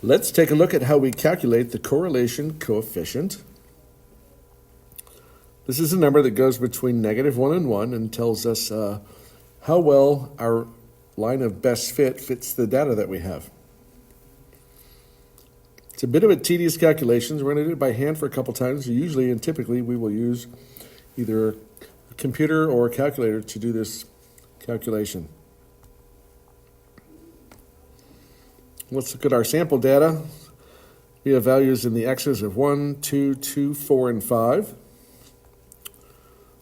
Let's take a look at how we calculate the correlation coefficient. This is a number that goes between -1 and 1 and tells us how well our line of best fit fits the data that we have. It's a bit of a tedious calculation. We're going to do it by hand for a couple times. Usually and typically we will use either a computer or a calculator to do this calculation. Let's look at our sample data. We have values in the x's of 1, 2, 2, 4, and 5.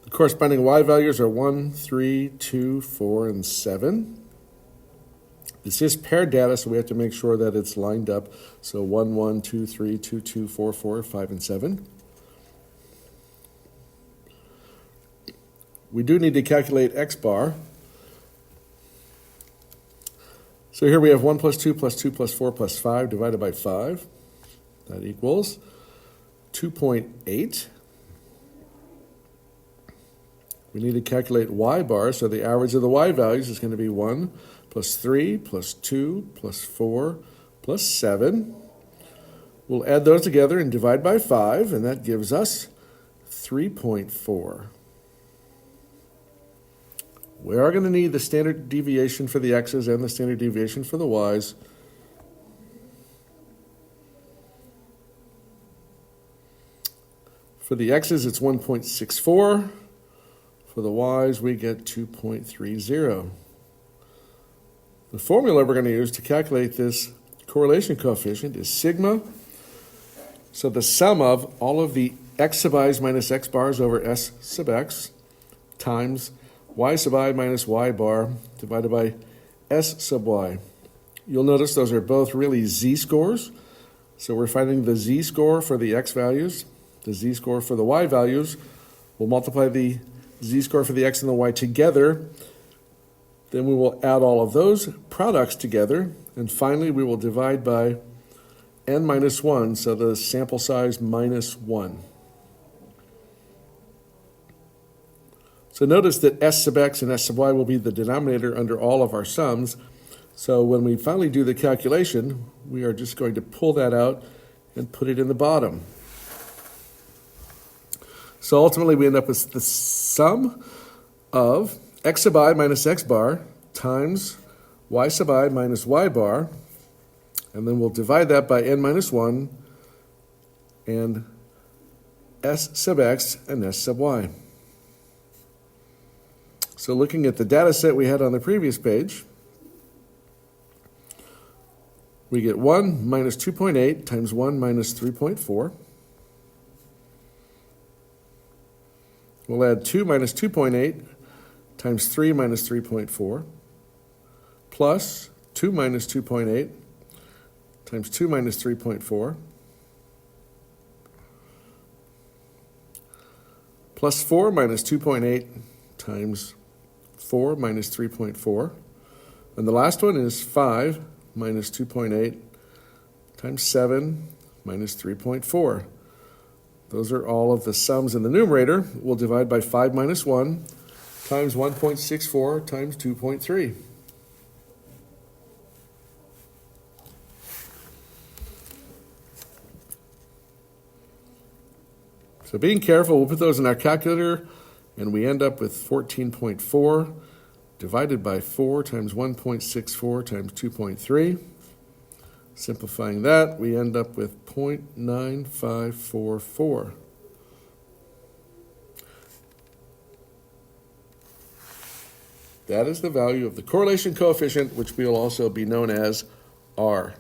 The corresponding y values are 1, 3, 2, 4, and 7. This is paired data, so we have to make sure that it's lined up. So 1, 1, 2, 3, 2, 2, 4, 4, 5, and 7. We do need to calculate x bar. So here we have 1 plus 2 plus 2 plus 4 plus 5 divided by 5. That equals 2.8. We need to calculate y bar, so the average of the y values is going to be 1 plus 3 plus 2 plus 4 plus 7. We'll add those together and divide by 5, and that gives us 3.4. We are going to need the standard deviation for the x's and the standard deviation for the y's. For the x's, it's 1.64. For the y's, we get 2.30. The formula we're going to use to calculate this correlation coefficient is sigma. So the sum of all of the x sub i's minus x bars over s sub x times y sub I minus y bar divided by s sub y. You'll notice those are both really z-scores. So we're finding the z-score for the x values, the z-score for the y values. We'll multiply the z-score for the x and the y together. Then we will add all of those products together. And finally, we will divide by n minus 1, so the sample size minus 1. So notice that s sub x and s sub y will be the denominator under all of our sums. So when we finally do the calculation, we are just going to pull that out and put it in the bottom. So ultimately we end up with the sum of x sub I minus x bar times y sub I minus y bar, and then we'll divide that by n minus 1 and s sub x and s sub y. So looking at the data set we had on the previous page, we get 1 minus 2.8 times 1 minus 3.4. We'll add 2 minus 2.8 times 3 minus 3.4 plus 2 minus 2.8 times 2 minus 3.4 plus 4 minus 2.8 times 4 minus 3.4. And the last one is 5 minus 2.8 times 7 minus 3.4. Those are all of the sums in the numerator. We'll divide by 5 minus 1 times 1.64 times 2.3. So being careful, we'll put those in our calculator, and we end up with 14.4 divided by 4 times 1.64 times 2.3. Simplifying that, we end up with 0.9544. That is the value of the correlation coefficient, which will also be known as R.